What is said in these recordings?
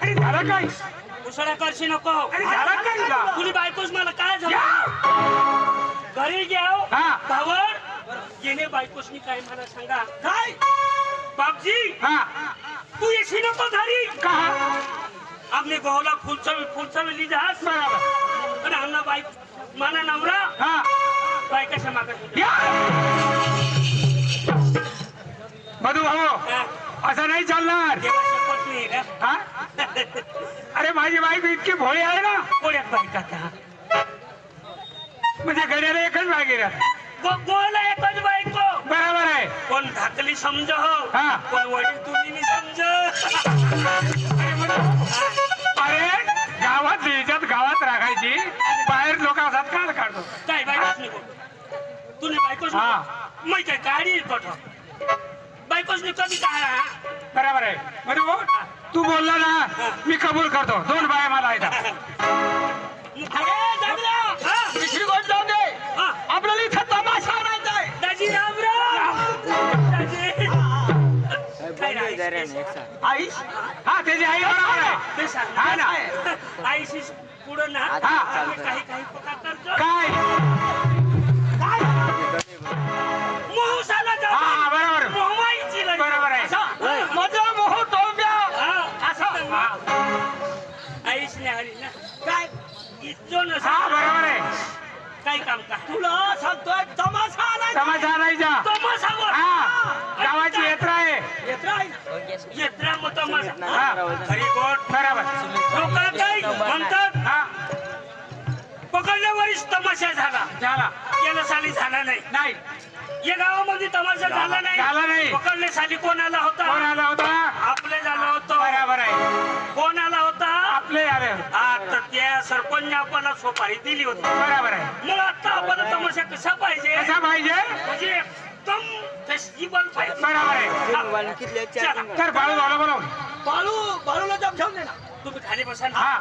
अरे झालं काय? उसळ्या करशी नको. अरे झालं काय तुला? तुझी बायकोच मला काय झालं घरी घ्याव हा. भावर येणे बायकोसनी काय मला सांगा. काय? बापजी हा तू येशी नको घरी. का? आपले गव्हाला फुलचवेली जहाज बरोबर. आणि आमना बाईक माना नवरा हा बायकाच्या मागत या. मधू भाऊ असं नाही चालणार. देवा शपथ नाही का हा? अरे माझी बायको इतकी भोळी आहे ना, कोड्यात बायकाचा म्हणजे गड्याला एकच बागेला. गोला एकच बायको. बरोबर आहे. कोण धाकली समज हो हा. कोण वडील तुम्ही समज. अरे गावात याच्यात गावात राखायची, बाहेर लोक असतात काल काढतो. काय बायकोच नाही तुने बायकोच हा. माहिती आहे गाडी कोठ बायकोच नाही कधी काय. बरोबर आहे. मधू तू बोलला ना, मी कबूल करतो. 2 बाया मला आहेत. दुसरी गोष्ट जाऊ दे, आपल्याला इथं तमाशा आणायचा आहे. दाजी राम राम. दाजी आई हा त्याची आई बरोबर आहे. हा ना. आईशी पुढं ना हा. काही काही प्रकार करतो. काय? मोह साला हा बरोबर मोहमाईची बरोबर आहे. माझा मोह तोंब्या असं. आईश नाही आली ना काय इच्छो न हा बरोबर आहे. काय काम का तुला सांगतोय तमाशा आणायचा. तमाशा आणायचा. तमाशावर हा गावाची यात्रा आहे. येत्रा मग तमाशा. हा व्हेरी गुड. बरोबर. लोक काय म्हणतात हा पकडल्यावरच तमाशा झाला. झाला गेल्या साली झाला नाही. नाही या गावामध्ये तमाशा झाला झाला नाही. पकडले साली कोण आला कोण होता. आला होता? आपले झालं होतं. बरोबर आहे. कोण आला होता. आपले आले. आता त्या सरपंच आपण सोपारी दिली होती. बरोबर आहे. मग आता आपण तमाशा कसा पाहिजे कसा पाहिजे? म्हणजे एकदम फेस्टिवल पाहिजे. बरोबर आहे. चला. तर बाळू झालं बरोबर. बाळूला जम ठेवून दे ना. तुम्ही खाली बसा ना. हा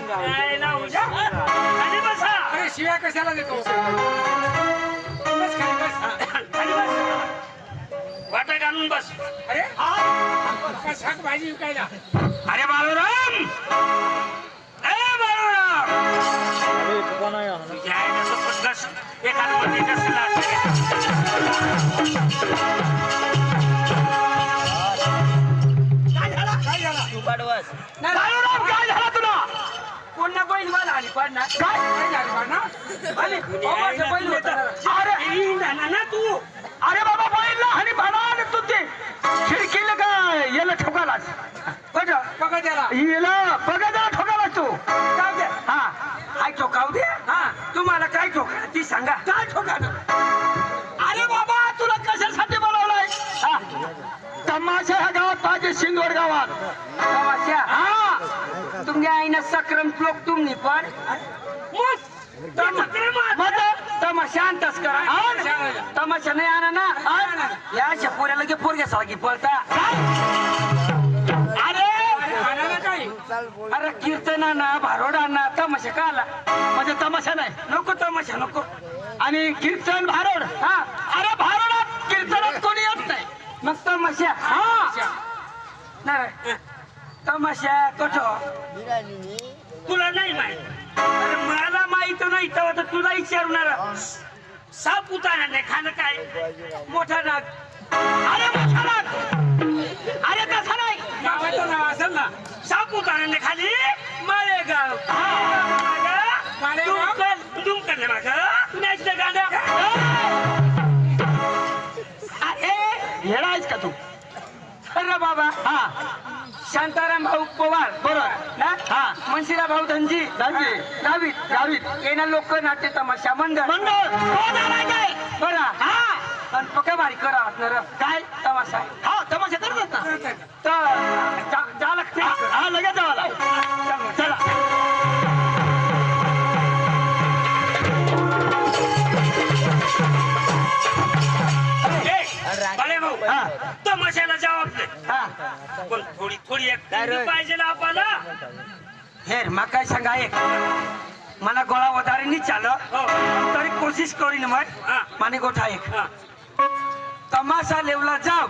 काय ना उशा. खाली बसा. अरे शिव्या कशाला देतो? बस खाली बस. खाली बस. वाटा घालून बस. अरे शाक भाजी विकायला. अरे बाळूराम. ए बाळूराम. तुझ्या आईला सोबत बस. एखादं मध्ये कसं बाळूराम काय झाला तुला? कोणना बैल मला आली पडणार. काय झाली बाळा? अरे ना तू अरे बाबा बैल आणि भाडा तू ते खिडकीला काय याला ठोकालास. बघा त्याला याला बघा त्याला ठोकालास तू. हा काय ठोकाव दे. हा तुम्हाला काय ठोका ती सांगा. काय ठोकाल? अरे बाबा तुला कशासाठी बोलवलंय? हा तमाशा ह्या गावात पाहिजे. शिंदवड गावात तमाशा. हा तुमच्या आईनं सक्राम लोक तुम्ही पण तमाशा आणतास करा. तमाशा नाही आणा ना. या अशा पोऱ्याला घे पोरग्यासारखी पळता. अरे कीर्तनाना भारोडाना तमाशा का आला? म्हणजे तमाशा नाही. नको तमाशा नको. आणि कीर्तन भारोड. हा अरे भारोडात कीर्तनात कोणी येत नाही. मग तमाशा. हा नाही तमाशा कठो तुला नाही माहित. अरे मला माहित नाही तर तुला विचारणार. साप उतारा नाही खाणं काय मोठा नाग. अरे मोठा नाग. अरे तसा नाही. गावाचं नाव असेल ना. साप उतारा खाली माळेगाव. दुमकडले माझं नॅशनल गाड्या. अरे येडा आहेस का तू? अरे बाबा हा शांताराम भाऊ पवार बरोबर ना. हा मनशिरा भाऊ धनजी गावीत गावीत येणार लोक नाट्य तमाशा मंडळ मंडळ कोण आलाय काय? बरा. हा आणि पक्का भारी करा असणार काय तमाशा. हा तमाशा करतात ना. तर जा लागते. हा लगेच जावा. चला बळे भाऊ हा तमाशाला जबाब दे. हा पण थोडी थोडी ऍक्टिव्हिटी पाहिजे ना आपल्याला. हेर मग काय सांगा एक मला गोळा वधारे नाही चालत तरी कोशिश करीन मग माने गोठा एक तमाशा लेवला जाव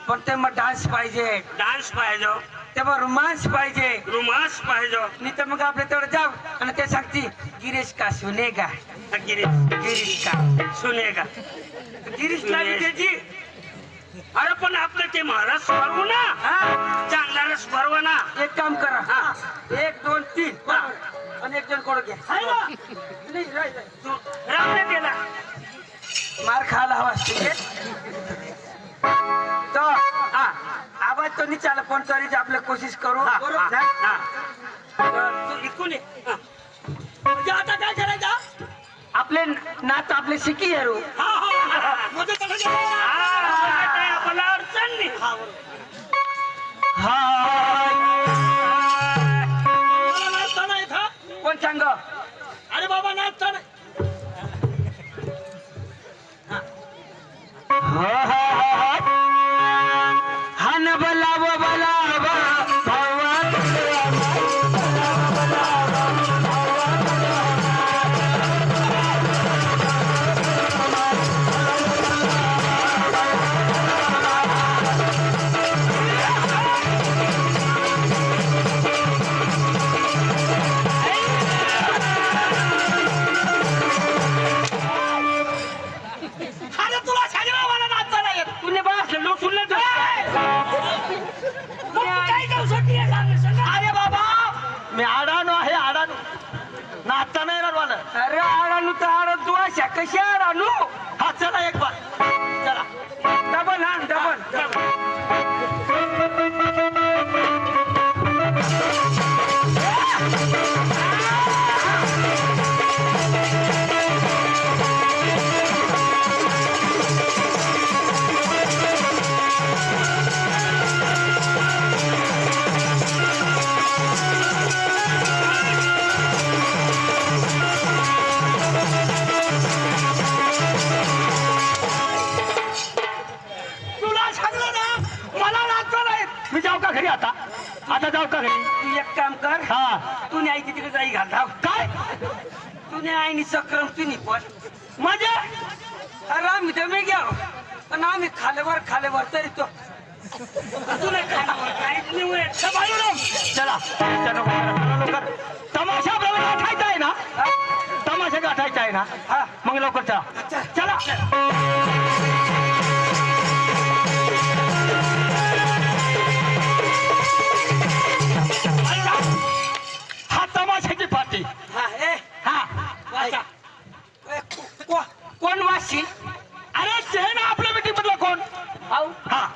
पण ते मग डान्स पाहिजे, डान्स पाहिजे, तेव्हा रोमांस पाहिजे. रोमांस पाहिजे. नाही तर मग आपल्या तेवढं जाऊ आणि ते सांगते गिरीश का सुनेगा, गिरीश का सुनेगा. गिरीशला बी त्याची. अरे पण आपलं ते महाराज भरवू ना, हा चांगला रस भरवा ना. एक काम करा, हा. 1 2 3 आणि एक जण कोण घ्या. आहे ना? नाही, राहिलं. तू रामने दिला. मार खायला हवा असते तो. हा आवाज तो नाही चाल पण तरी आपलं कोशिश करू. हा, बरोबर. हा, हा. तू इकून ये. हा. म्हणजे आता काय करायचं, आपले नाच आपले शिकी आहे रो. म्हणजे कसं काय आपल्याला अडचण नाही. कोण सांग. अरे बाबा नाचता नाही. हा न बलाव बलाव अरे तुला सांगितलं मला नाचता नाही येत. तुने बस लोक सुनले तो. मग तू काय करू शकते हे सांग. अरे बाबा मी अडाणू आहे, अडाणू नाचता नाही येणार मला. अरे आडानू तर आड तू अशा कशी आडानू. हा चला एक बार चला. डबल हा डबल. तुला सांगलं ना मला नाचता नाही. मी जाऊ का घरी आता, आता जाऊ का घरी. तू एक काम कर, हा तू आई तिकडे जाई घाल धाव. काय तुने आईनी सक्रम तुम्ही पण म्हणजे अरे आम्ही तर मी घ्याव पण आम्ही खालेवर तरी तो तुला खाण्यावर काहीच नाही होत. चला चला लवकर. तमाशा आपल्याला गाठायचा आहे ना, तमाशा गाठायचा आहे ना. हा मग लवकर चला चला. हा तमाशाची पार्टी. हा ए हा वाचा. कोण वाशील. अरे ते ना आपल्या मीटिंग मधला कोण. आऊ हा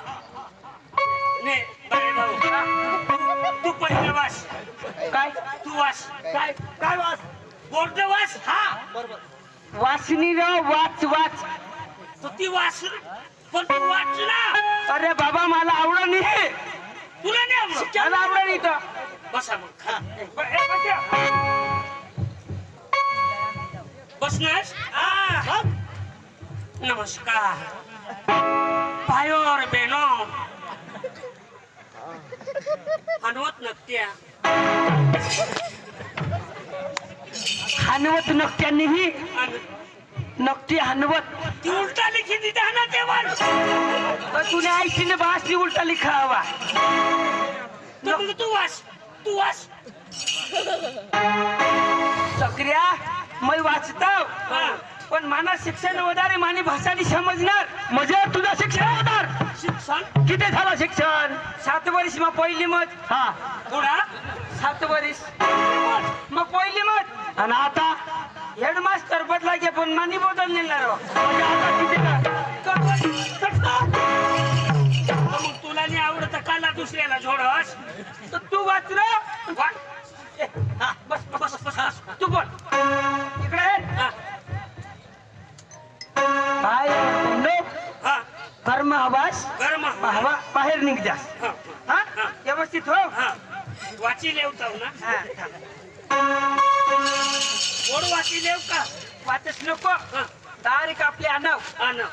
नाही बरे भाऊ, तू पहिले वास. काय तू वास. काय काय वाच बोर्ड वास. हा वासनी र वाच वाच. तू ती वास पण तू वाच ना. अरे बाबा मला आवडलं नाही. तुला नाही आवडत. मला आवडलं नाही तर बसा मग. हा. बसनास. हा. नमस्कार भाई और बहनों, हनुमत नक्त्या. हनवत नकट्यांनीही नकटी हनवत. ती उलटा लिखी दी ना तेव्हा. तुने आईशीने बासनी उलटा लिखा हवा. तर मग तू वास. तू वास. सक्रिया मैं वाचतो हा. पण मला शिक्षण वधारे मानी भाषा नाही समजणार. म्हणजे तुझं शिक्षण होणार. शिक्षण किती झालं शिक्षण. 7 वर्ष मग पहिली मत. हा थोडा 7 वर्ष मग पहिली मत. आणि आता हेडमास्टर बदला घे पण मानी बदललेला रो. म्हणजे आता किती मग तुला नाही आवडत काला दुसऱ्याला झोडस. तर तू वाच रे. हा, बस बस बस. तू बोल इकडे ये. हा, बाय हा. कर्म हवास गरम हवा बाहेर निघ जास. हा, हा व्यवस्थित हो. हा. वाची लेवताव ना. हा गोड वाची लेव का. वाचच नको. हा, तारीख आपली आणाव. हा ना.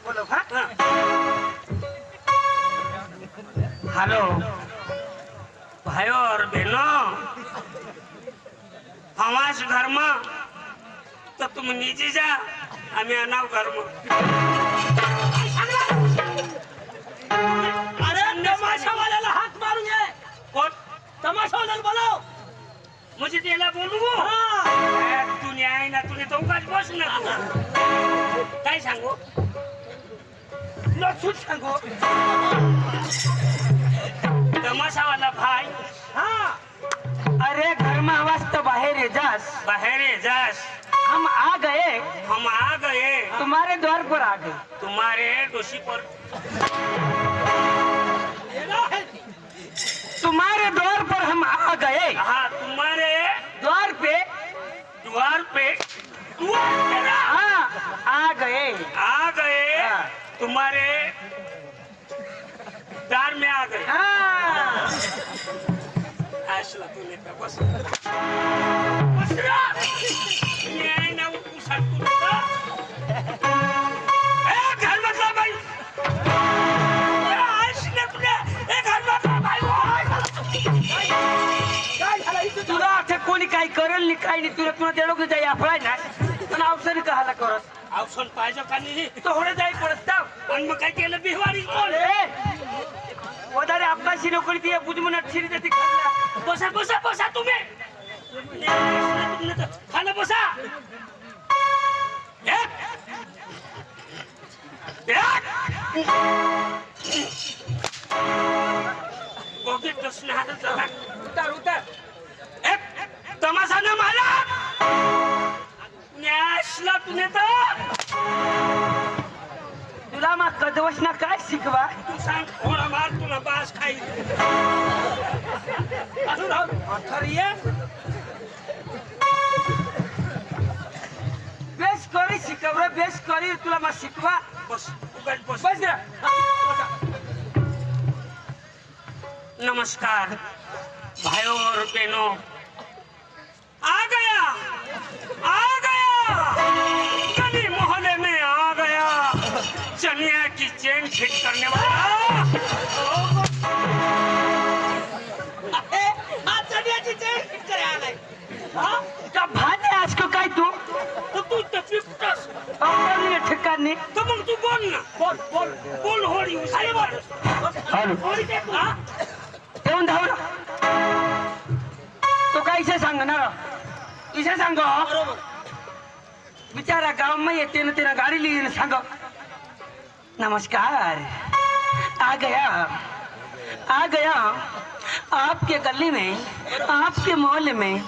बोलो हा. हा. हॅलो भाइयों और बहनों, हमारे घर में तो तुम नीचे जा, हमें अनाव घर में. नसून सांगू तमाशावाला भाई हाँ अरे घर में आवाज तो बाहर है जास बाहर जास हम आ गए हम आ गए तुम्हारे द्वार पर आ गए तुम्हारे डोशी पर तुम्हारे द्वार पर हम आ गए हाँ तुम्हारे द्वार पे द्वार पे हाँ आ गए आ गए हाँ। तुम्हारे द्वार में आ गए हाँ असला तूने तर बस बस रा न्याय ना उसाट तू ए घर मतलब भाई असला तूने ए घर मतलब भाई तुला आता कोणी काही करेल नाही काही नाही तुला तुला तेवढं जाई आपला ना पण अवसरी कहाला करत औषण पाहिजे का नाही थोडं जाई पडत जाव आणि मग काय केलं बिहवारी कोण વધારે અબ્બાસી નોકરી થી બુજમન અઠી રીતે ખાલા बसा बसा बसा तुम्ही खाना बसा बघित ઉતાર ઉતાર तमाशा न मला न्यासला तुने तर तुला मा कदवशना काय शिकवा तू सांग थोडा मार तुला बास खाईल अजून अथरिये बेस करी शिकवलं बेस करी तुला मा शिकवा बस उगाच बस बस रे नमस्कार भाइयों और बहनों आ गया गली मोहल्ले में आ गया चनिया की चेन फिट करने वाला चनियाची चेन फिट करे आलाय हां का भाने आज को काय तू तो तू तफिकटस आपण ठिकाणी तो मग तू बोल ना बोल होडी अरे बोल हॅलो होडी ते तू हां येऊन धावला तो कायसे सांगणार इसे सांग बरोबर बिचारा गांव में येते ना तेरा गाड़ी ली सांग नमस्कार आ गया आपके गली में आपके मोहल्ले में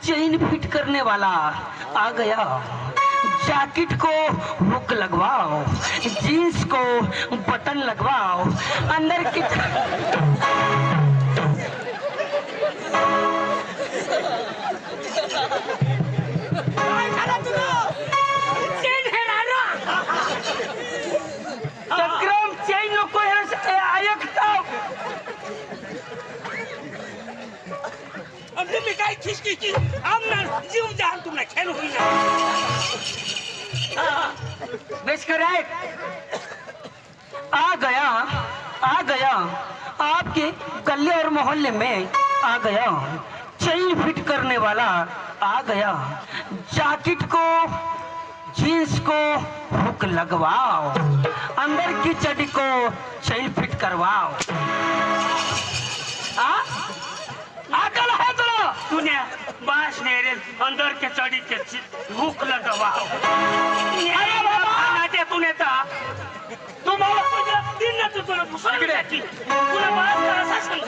चेन फिट करने वाला आ गया जैकेट को हुक लगवाओ जीन्स को बटन लगवाओ अंदर की चक्रम चेन नको ऐकता अब तुम्ही काय खिचखिची आमना जीव जान तुमने खेल होई ना बेच कर आ गया आपके गले और मोहल्ले में आ गया चेन फिट करने वाला आ गया जैकेट को जीन्स को हुक लगवाओ अंदर की चड्डी को चेन फिट करवाओ अकल है तुला तूने बास नेरे अंदर के चढ़ी के भूख लगवाओ अरे बाबा नाटे तूने ता तू मला तुझ्या दिन ना तू तुला दुसरीकडे याची तुला बास करा सांग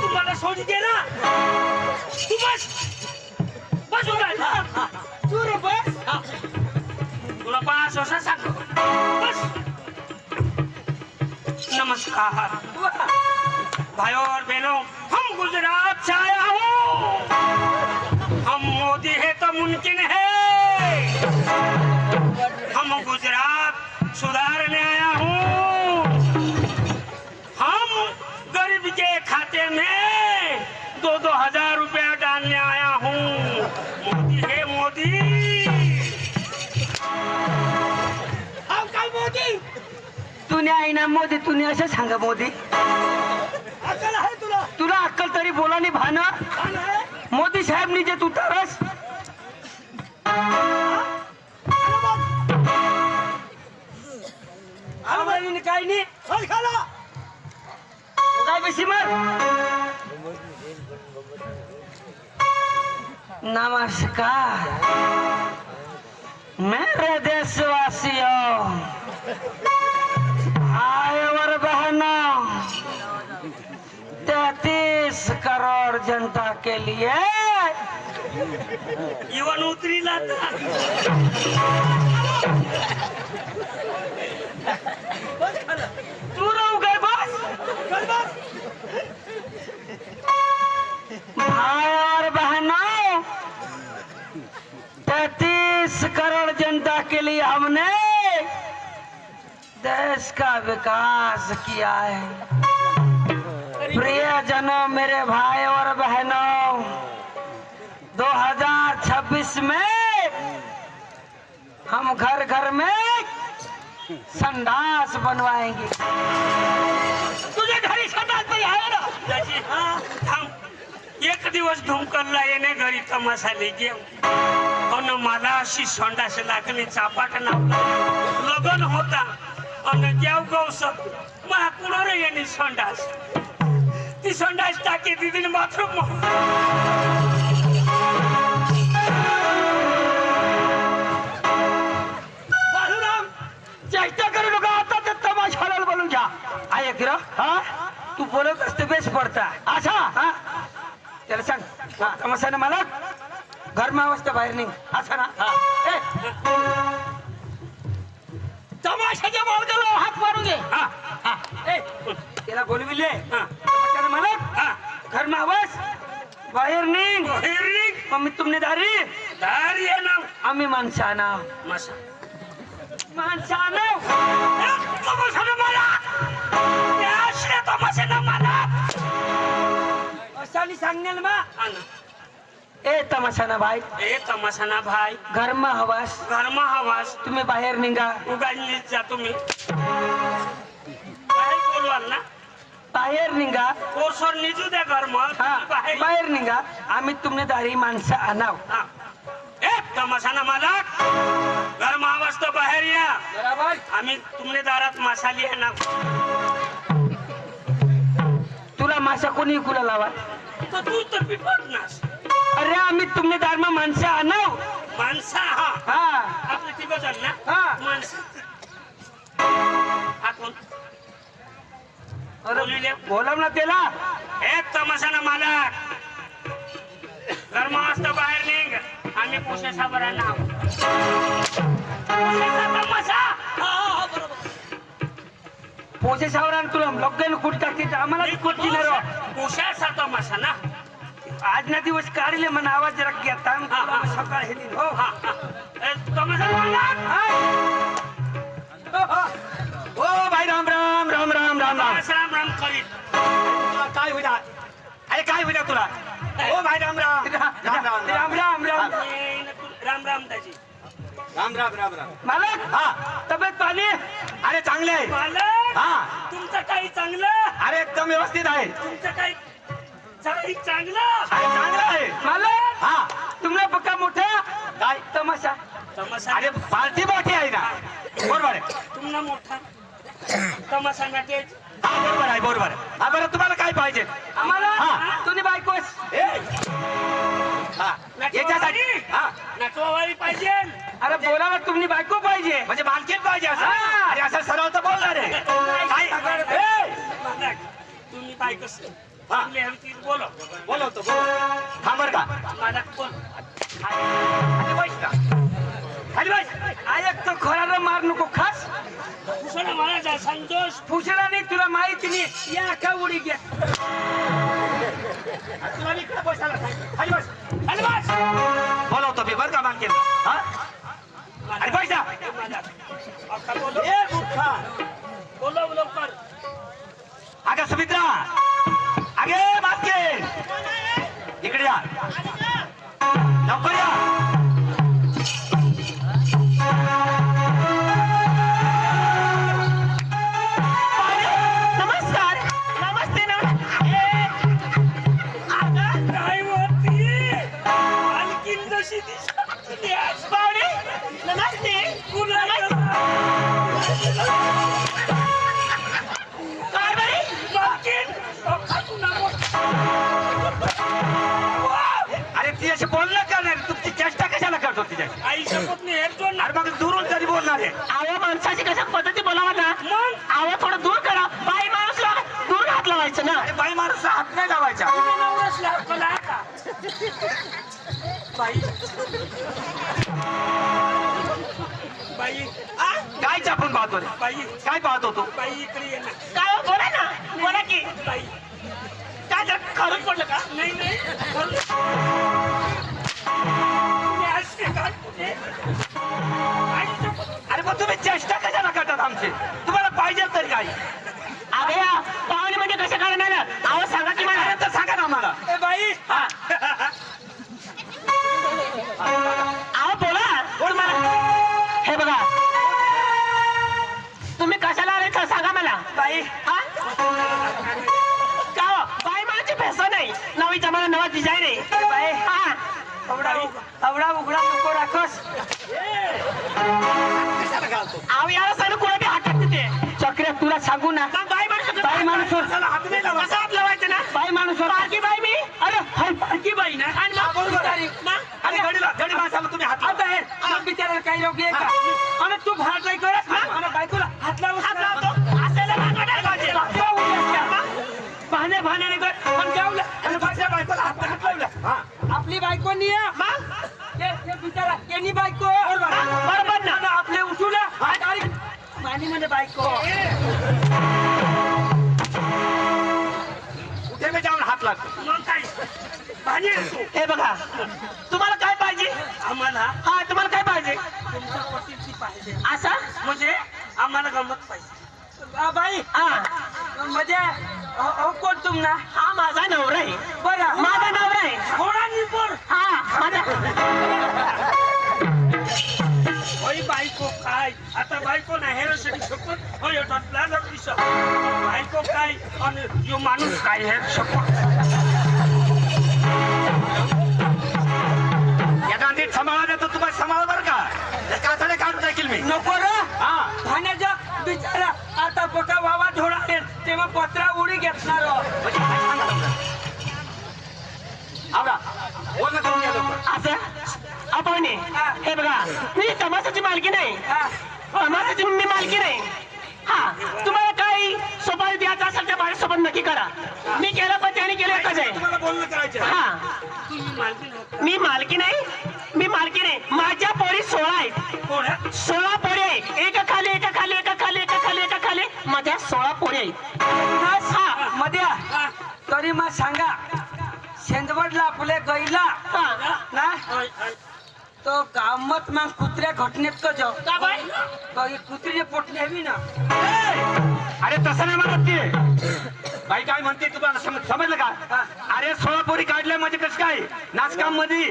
तू मला सोडी दे ना तू बस बस उडा तू रे बस तुला बास असा सांग बस नमस्कार भाइयों और बहनों हम गुजरात से आया हूँ हम मोदी है तो मुमकिन है हम गुजरात सुधारने आया हूँ हम गरीब के खाते में 2-2 हजार रुपया डालने आया हूँ मोदी है मोदी हम काय मोदी तूने आई ना मोदी तूने असं सांगा मोदी अकल आहे तुला तुला अक्कल तरी बोला नाही भाना मोदी साहेब नी जे तू तरस काय नाही काय बेशी मार नमस्कार मेरे देशवासियों जनता के लिए इवन उतरीला तू रहू गए बस भाई और बहनों 33 करोड़ जनता के लिए हमने देश का विकास किया है। प्रियजनों, मेरे भाई और बहनों, 2026 में हम घर घर में संडास बनवाएंगे। तुझे घरी संडास नाही आहे ना? त्याची थांब एक दिवस ढुंकरला येणे घरी तमाशा लेगे अन मला अशी संडास लागणे चापाट लावला लगन होता अन जेव गौस मा कुणाला येणे संडास ती संडास टाकी दिदीने बाथरूम बाळूराम, चेष्टा करू नका. आता ते तमाशाला बोलून घ्या. ऐक रे, हा तू बोलत असते बेस पडता असा. हा त्याला सांग, हा, तमाशाने मला घरमा अवस्था बाहेर निघ असा ना. ए, तमाशाच्या मालकाला हात मारून घे. हा हा, ए, त्याला बोलविले. हा तमाशाने मला हा घरमा आवाज बाहेर निघ. हिरणी मम्मी तुमने दारी, दार ये ना आम्ही माणसाना मसा माणसाना तमाशाने मला त्याशिवाय तमाशाने मला असानी सांगण्याल मा. आना ए तमाशाना भाई, ए तमाशाना भाई घरमा हवास, घरमा हवास तुम्ही बाहेर निघा. उगाडलीच जा तुम्ही बाहेर बोलवाल ना बाहेर निघा. कोसर निजू द्या घरमत हा बाहेर बाहेर निघा. आम्ही तुमने दारी माणसं आणाव. हा. ए तमाशाना मालक घरमा आवाज तो बाहेर या बरोबर. आम्ही तुमने दारात मसाली आहे ना तुला माशा कोणी कुला लावा. तर तू तर पिपटनास अरे आम्ही तुमने दारमा माणसं आणाव. माणसा हा हा आपले तिघ जण ना हा. माणसा हा कोण अरे बोलिले. बोलाव ना त्याला. एक तमाशाना मालक घरमा असतं बाहेर निघ आम्ही पुसे साबरांना तमाशा पोचे सावरान तुला लग्न कुठे टाकते आम्हाला कुठची नाही राव. पुशाचा तमाशा ना आज ना दिवस काढले म्हणा आवाज जरा घेता. हा, हा. सकाळ हे दिन. हो हा हा ए, तमाशा मालक ओ भाई राम राम राम राम राम राम. राम राम करीत काय होईना. अरे काय होईना तुला. ओ भाई राम राम राम राम राम राम राम. राम राम दाजी राम राम राम राम. मालक, हा तब्येत पाणी. अरे चांगले आहे. मालक हा तुमचं काही चांगलं अरे एकदम व्यवस्थित आहे. तुमचं काही चांगलं अरे चांगलं आहे. मालक, हा तुम्हाला पक्का मोठा काय तमाशा. तमाशा अरे पार्टी मोठी आहे ना. बरोबर आहे. तुम्हाला मोठा तमाशा नाटेज हा बरोबर आहे बरोबर आहे. हा बरं तुम्हाला काय पाहिजे. आम्हाला हा. तुम्ही बायकोस. ए हा याच्यासाठी हा नटवावाळी पाहिजे अरे बोलायला तुम्ही बायको पाहिजे. म्हणजे मालकीन पाहिजे असं. हा. अरे असं सरळ तर बोलणार आहे. काय ए, मालक तुम्ही काय कसं हा. चांगले हलकी बोलो बोलवतो बोल. थांब बरं का. मालक बोल खाली बस का. खाली बस. ऐक तो खोराला मार नको खास. कुशाला महाराजा संतोष फुसला नाही तुला माहिती नाही. या का उडी घ्या. तुला मी इकडे बसायला सांगितलं. खाली बस. खाली बस. बोलवतो मी बरं का मालकीन. हा अरे बस ना. मालक आता बोलो ए मूर्खा. बोलो लवकर अगं सुमित्रा. अगे मालकीन इकडे या लवकर या. नमस्कार. नमस्ते काय होती मालकीन जशी दिसत आज पाहुणे. नमस्ते. काय बरे. मालकीन अरे ती अशी बोलणं का नाही. तुमची चेष्टा पाहतो रे बाई काय पाहतो तू बाई इकडे ये ना काय हो, बोला ना बोला की बाई काय जर खरंच पडलं का नाही नाही तुम्ही असे का तुझे? अरे मग तुम्ही चेष्टा कशाला करतात आमचे तुम्हाला पाहिजे तरी काय अरे पाहुणे म्हणजे कशा करणार अहो सांगा की मला तर सांगा ना आम्हाला ए बाई हा अहो बोला तुम्हाला हे बघा तुम्ही कशाला आले तर सांगा मला बाई हा का हो? बाई माझी भेसो नाही नवी जमाना नवा डिझाईन आहे बाई हा आवडा उघडा नको राखस कशाला घालतो अहो याला सांगू कोणा बी हातात तिथे चक्र तुला सांगू ना मग बाई माणूस बाई माणूस कशाला हात नाही लावा कसं हात लावायचं ना बाई माणूस बारकी बाई मी अरे हाय बारकी बाई ना आणि हा, मग बरोबर आहे. तारीख ना आणि गडी माणसाला तुम्ही हात आता लावा. हे मग बिचारायला काही लोक आहे का आणि तू भात नाही करत आणि बायकोला हात लावू हात लावतो असायला भाग वाटायला पाहिजे भाने भाने कर पण गावला आणि माझ्या बायकोला हात लावला हा आपली बायको नाही आहे. मग ये बिचारा यांनी बायको बरोबर ना आणि आपले उठू ना मानी म्हणजे बायको कुठे बी जाऊन हात लागतो मग काय भाजी हे बघा तुम्हाला काय पाहिजे आम्हाला हा तुम्हाला काय पाहिजे तुमच्या पतीची पाहिजे असं म्हणजे आम्हाला गमत पाहिजे बाई हा म्हणजे कोण तुमना हा माझा नवरा आहे बरं माझा नवरा आहे थोडा निपूर हा माझा होय बायको काय आता बायको नाही हेरसाठी शकत होय प्लॅन बायको काय आणि यो माणूस काय हे शकत या गांधीत सांभाळा देतो तुम्हाला सांभाळ बरं का हे कातडे काढून टाकील मी नको रे हा भाण्याचा बिचारा आता पका वावा थोडा तेव्हा पत्रा उडी घेतणार म्हणजे काय सांगा तुमचं? आवडा बोलणं करून घ्या लवकर. असं आपण हे बघा मी तमाशाची मालकी नाही तमाशाची मी मालकी नाही हा तुम्हाला काही सोबत द्यायचं असेल त्या माझ्यासोबत नक्की करा मी केलं पण त्याने केलं एकच आहे तुम्हाला बोलणं करायचं आहे. हा मी मालकी नाही माझ्या पोरी 16 आहेत 16 पोरी आहे एका खाली एका खाली एका खाली एका खाली एका खाली माझ्या 16 पोरी आहेत हा मध्या तरी मग सांगा शेंदवडला आपल्या गईला हा ना तो गावात मग कुत्र्या घटनेत का जाऊ का बाई काही कुत्रीने पोटली हवी ना अरे तसं नाही म्हणत ते बाई काय म्हणते तुम्हाला समजलं का अरे 16 पोरी काढल्या म्हणजे कसं काय नाचकाम मध्ये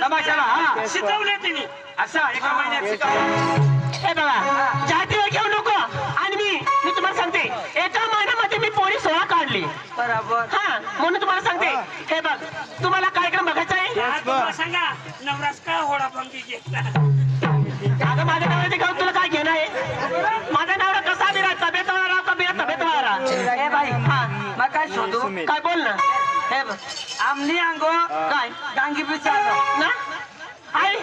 तमाशाला हा शिकवले तिने असा एका महिन्यात शिकायला हे बघा जातीवर घेऊ नको आणि मी तुम्हाला सांगते एका महिन्यामध्ये मी पोरी 16 काढली बरोबर हा म्हणून तुम्हाला सांगते हे बघ तुम्हाला कार्यक्रम बघायचा आहे सांगा नवरास काय होडा पंक्ती घेतला अगं माझ्या नवऱ्याचे गाव तुला काय घेणं आहे माझा नवरा कसा बी राहा तब्येत वाला राहा का बिना तब्येत वाला राहा ए बाई हा मग काय शोधू काय बोल ना हे बघ आमनी अंगो काय गांगी विचारलो ना आई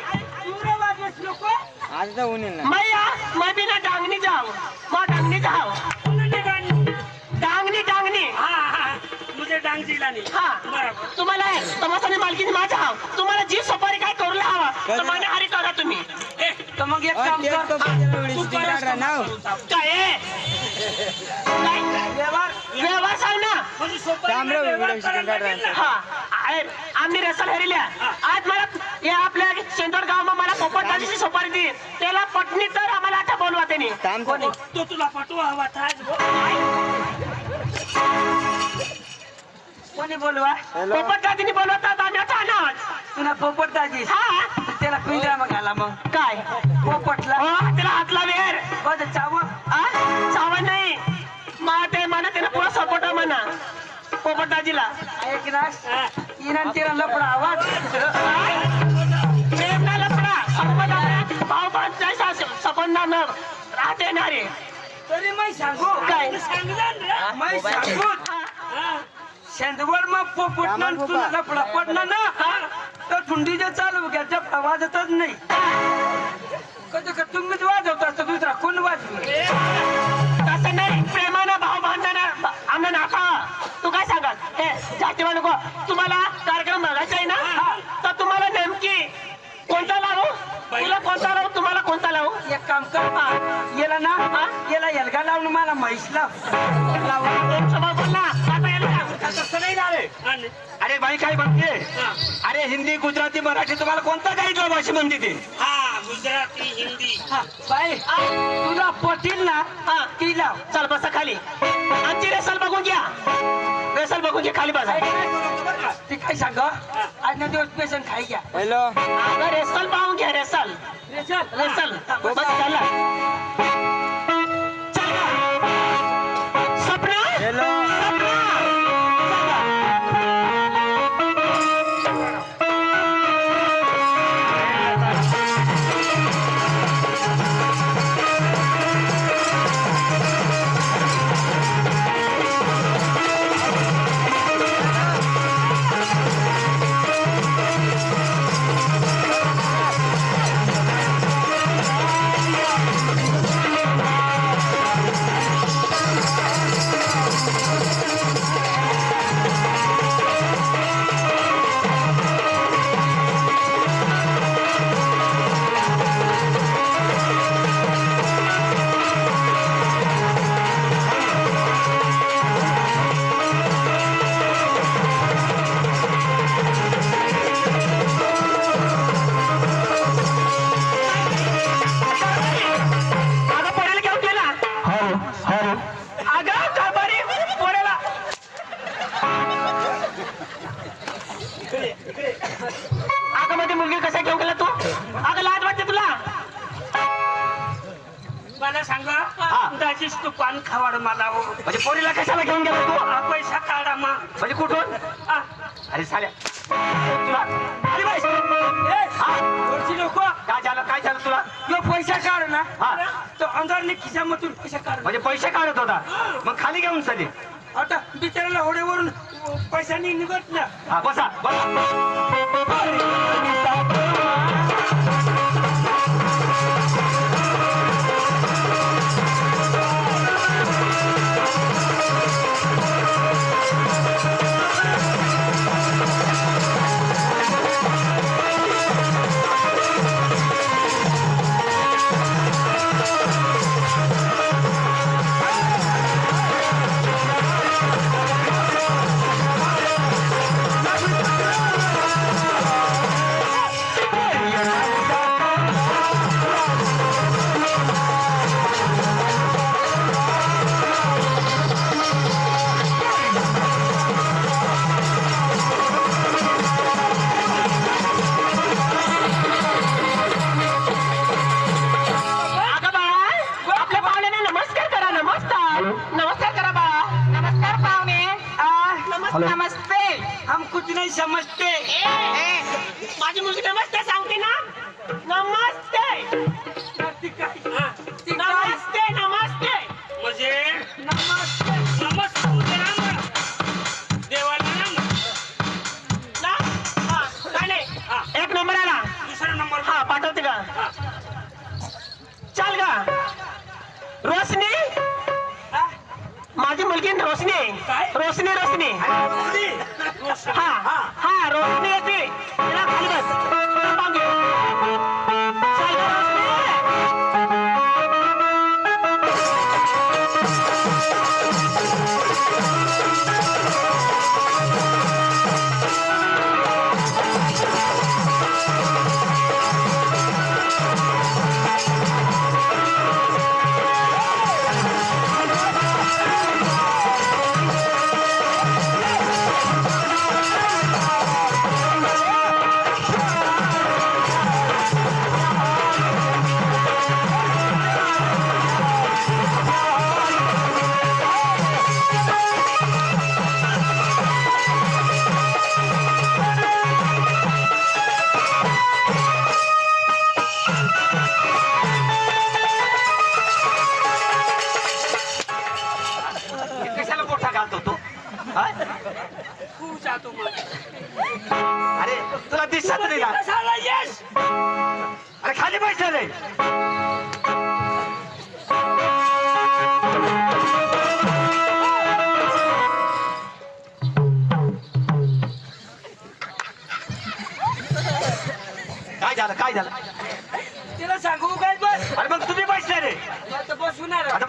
मैं भी ना डांगनी जाओ मैं डांगनी जाओ डांगनी मुझे डांग दिला नाही हा तुम्हाला तमाशाने मालकीने माझा हाव तुम्हाला जी सुपारी काय करू हवा तर मान्यहारी करा तुम्ही तर मग एक काम कर तू काय आहे? काय व्यवहार सांग ना हा आम्ही रसल हरिल्या आज मला या आपल्या शेंदोड गावात मला पोपट दाजीची सुपारी दी त्याला पटणी तर आम्हाला आता बोलवा त्यांनी तो तुला पटवा हवा कोणी बोलवा पोपट दाजीनी बोलवतात आम्ही आता आणावं तुला पोपट दाजी हा त्याला पिंजरा मग आला मग काय पोपटला हो त्याला हातला वेर बघ चाव चावण नाही ते म्हणा त्याला पुरा सपोर्ट म्हणा पोपट दाजीला एक नाश इराण तिराण लपडा आवाज प्रेम ना लपडा भाऊ पण संबंध राहते ना रे तरी मी सांगू काय? मी सांगू शेंदवड मग पोपट तुला लपडा पडला ना तर थुंडीच्या चालू घ्यायच्या आवाजतच नाही कधी का तुम्हीच वाजवता तर दुसरा कोण वाजवी तसं नाही प्रेमानं भाऊ बांधताना आम्ही नाका तू काय सांगाल हे जातीवा नको तुम्हाला कार्यक्रम बघायचा आहे ना तर तुम्हाला नेमकी कोणता लावू तुला कोणता लावू तुम्हाला कोणता लावू एक काम कर याला ना याला एलगा लावून मला म्हैस लाव एक स्वभाव बोलला आता याला काय? तसं नाही ना रे. आणि- अरे बाई काय म्हणते हा. अरे हिंदी गुजराती मराठी तुम्हाला कोणता गाईडला भाषा म्हणते ते हा गुजराती हिंदी हा, बाई तुला पटील ना ती लाव चल बसा खाली आमची रेसल बघून घ्या रेसल बघून घ्या खाली बसा ती काय सांग आज ना दिवस पेशन खाई घ्या अगं रेसल पाहून घ्या रेसल रेसल बस झाला चल का? सपना सपना अगं पोऱ्याला घेऊन गेला अगं कारभारी पोऱ्याला अगं मध्ये मुलगी कसा घेऊन गेला तू अगं लाज वाटते तुला मला सांग दाजीच तू पान खावाड मला हो. म्हणजे पोरीला कशाला घेऊन गेला तू पैसा काढा मा म्हणजे कुठून अरे साल्या तुला अरे बाई लोक काय झालं तुला यो पैसा काढ ना हा. तो अंधारने खिशामधून पैसा काढ म्हणजे पैसे काढत होता मग खाली घेऊन चले आता बिचाराला होड्यावरून पैसा नाही निघत ना हा बसा बसा अगं बाळा आपल्या पाहुण्याने नमस्कार करा नमस्कार नमस्कार करा बाळा नमस्कार पाहुणे नमस्ते हम कुछ नहीं समजते माझी मुलगी नमस्ते सांगते ना नमस्ते नमस्ते नमस्ते म्हणजे नमस्ते नमस्ते राम देवाला काय नाही एक नंबर आला दुसरा नंबर हा पाठवते का चाल का रोशनी माझी मुलगी रोशनी आहे रोशनी रोशनी हा हा रोशनी येते तिला खाली बस पाहून घे. चाल गं, कशाला मोठा घालतो तू हा? तू जातो मग अरे तुला दिसत नाही का कशाला यश अरे खाली पैसे रे काय झालं तिला सांगू काय बस अरे मग तुम्ही पैसे रे आता बसून आहे. आता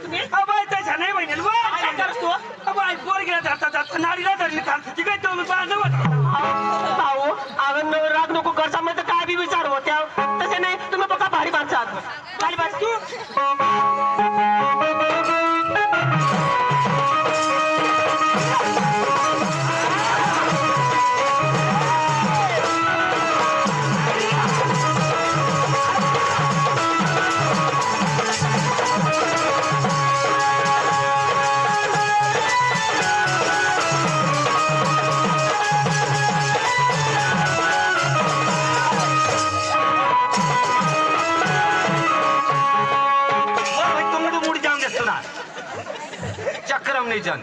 तुम्ही अबाय त्याच्या नाही बहिणी काय करतो अबाय पोर गेला जाता जाता नाडीला धरली चालते काय तुम्ही बांधवत भाऊ अगं राग नको घरच्यामध्ये काय बी विचार होत्या तसे नाही तुम्ही बघा भारी बांधतात खाली बांध तू चक्रम नहीं जन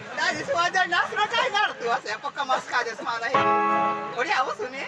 पक्का मस्त का जस मला हे थोडी आवाज होणे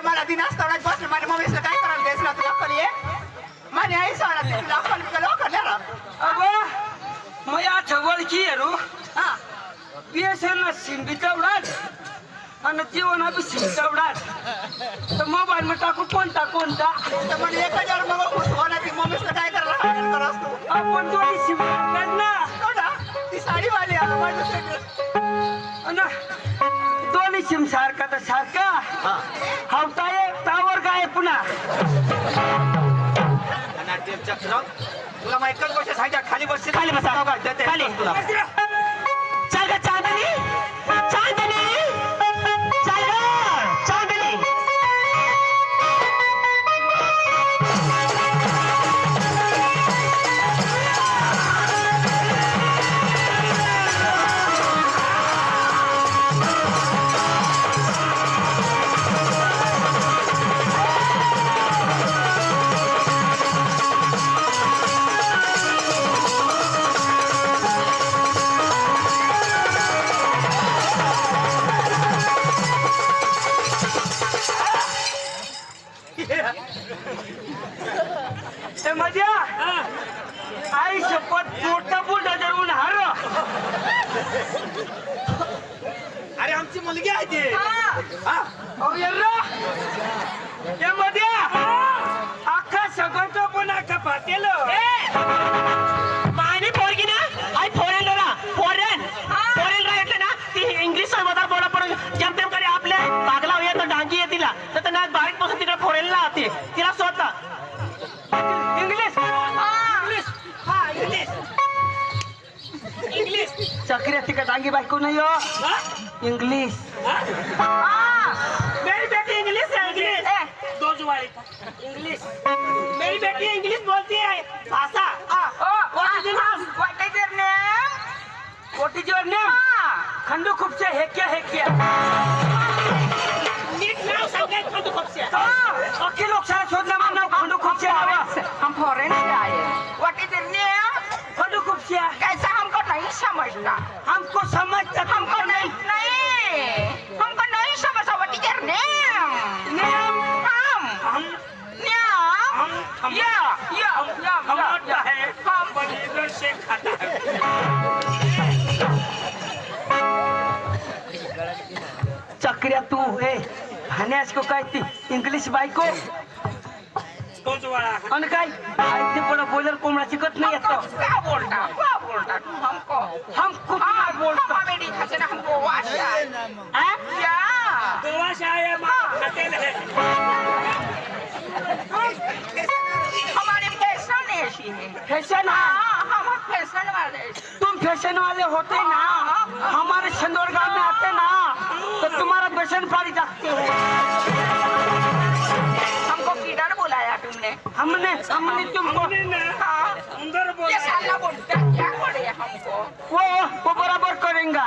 मला दिनास तोडत बसले माझ्या मम्मीला काय करायला द्यायचं तुला अक्कल ये माझी आई सांगत तुला अक्कल बिकल करणार मग या वळखी हेरू हा बीएसएनएल सिम बी तेवढाच आणि जीवन बी सिम तेवढाच तर मोबाईल मध्ये टाकू कोणता कोणता तर म्हणजे 1000 मग खुश होणार ती मम्मीला काय करायला करास तू आपण दोन्ही सिम ना थोडा ती साडी वाली आता माझ्या दोन्ही सिम सारखा तर सारखा हवता एक टावर काय पुन्हा चक्रम तुला मग एकच गोष्ट सांगितलं खाली बस खाली बसा खाली तुला चल ग चांदणी चांदणी चल ग चांदणी ते मजा आई शपथ मोठा बुलडा धरून हार अरे आमची मुलगी आहे ती ते मध्ये अख्खा सगळं पण अख्खा पातेल मायनी पोरगी ना आई फॉरेन ना फॉरेन राहिलं ना ती इंग्लिश मध्ये बोला पण जेम तेम करे आपल्या बागला येत डांगी आहे तिला तर ना बारीक पासून तिकडे फॉरेनला होती तिला स्वतः इंग्लिश इंग्लिश चक्री तिकडे डांगी बायको नाही हो इंग्लिश मेरी बेटी इंग्लिश है इंग्लिश दो जुआरी इंग्लिश मेरी बेटी इंग्लिश बोलती है भाषा What is your name? Khandu खुपसे हेक्या हेक्या नीट नाव सांगायचं खंडू खुपसे अख्खी लोकशाही शोधलं माझं नाव खंडू खुपसे हम फॉरेन से आए what is your name Khandu खुपसे कैसा हमको नहीं समझता हमको समझता हमको नहीं हमको नहीं समझता व्हाट इज योर नेम हम हम आता है पनीर से खाता है चक्रिया तू हे हण्यास को काय ती इंग्लिश बायको दो जुआरा आणि काय ते पण बोलर कोंबडा शिकत नाही येतो क्या बोलता तू हमको हमको हाँ बोलता अमेरिका से ना हमको वाशा हैं या गोवा से आए माँ होटल है हमारी फैशन ऐसी है। फैशन है हाँ, हम फैशन वाले हैं। तुम फैशन वाले होते ना हमारे संदौर गांव में आते ना तो तुम्हारा बेसन पारी रखते हो हमको किधर बुलाया तुमने? हमने तुमको हाँ, अंदर ये बोला साला बुड्ढा क्या करे हमको? वो बराबर करेंगे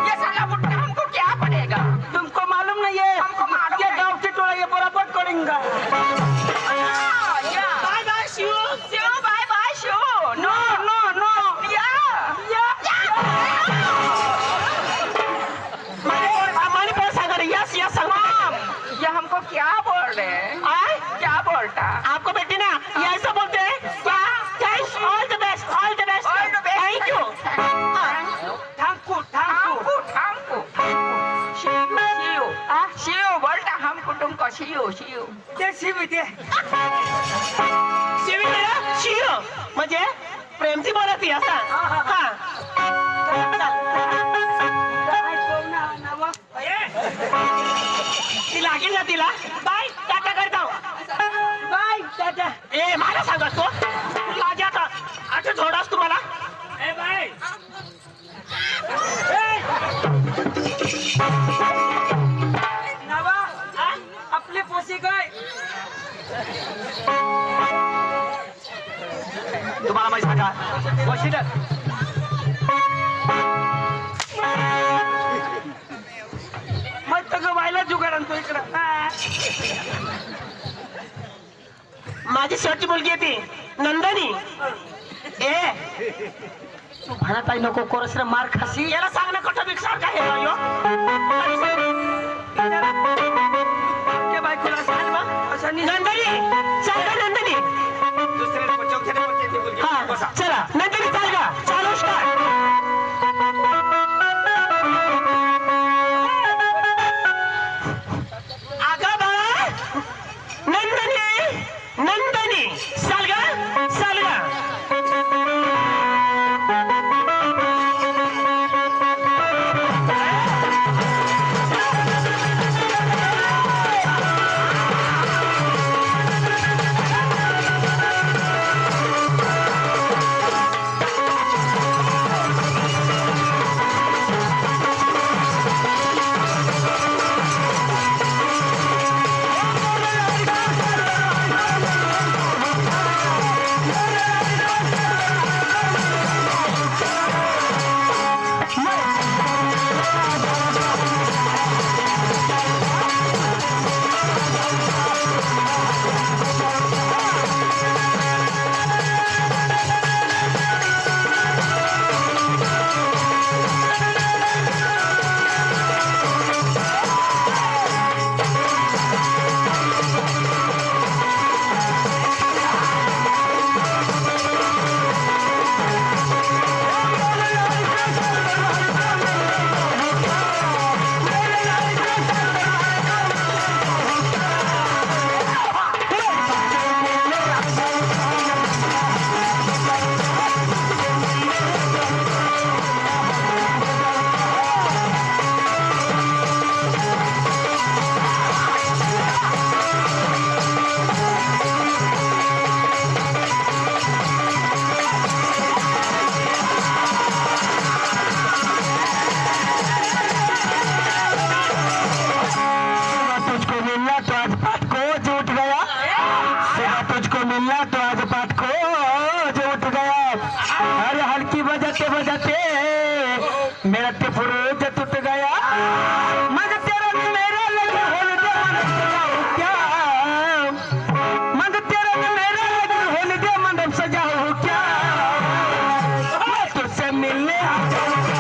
ये साला बुड्ढा हमको क्या पड़ेगा? तुमको मालूम नहीं है हमको मालूम ये है। गांव से टोला ये बराबर करेंगे हाँ, या। Bye bye Shiv Shiv, bye bye Shiv. No no no या। मानी पर सागर यस यस माम, ये हमको क्या बोल रहे हैं? क्या बोलता? आपको बेटी ना ये ऐसा बोलते हैं क्या all the best All the best. Thank you thank you, thank you, thank you. Shiv, Shiv. Shiv बोलता हमको तुमको शिव, शिव। ते शिव ते शिव म्हणजे प्रेमची बोलत आहे असा हा ती लागेल ना तिला बाय टाटा करता बाय टाटा ए मला सांगत तो माझ्या आता थोडाच तुम्हाला ए बाय नवा आपली पोसी काय तुम्हाला माहिती सांगा वशिला मग सगळं व्हायला जुगाड आणतो इकडं माझी शेवटची मुलगी आहे ती नंदनी ए तू म्हणत आहे नको कोरसर मार खासी याला सांगणं कुठं विचार काय आहे यो बायकोला सांग बा अशा नंदनी चाल का नंदनी दुसऱ्या चौथ्या मुलगी हा बसा चला नंदनी चाल का चालू स्टार्ट आगा बाळा नंदनी नंदनी सालगा सालगा मेरा टिफरोज टूट गया मगर तेरा भी मेरा लगे होल दे मन सजाऊं क्या मगर तेरा भी मेरा लगे होल दे मंडप सजाऊं क्या मैं तुझसे मिलने आ जाऊंगा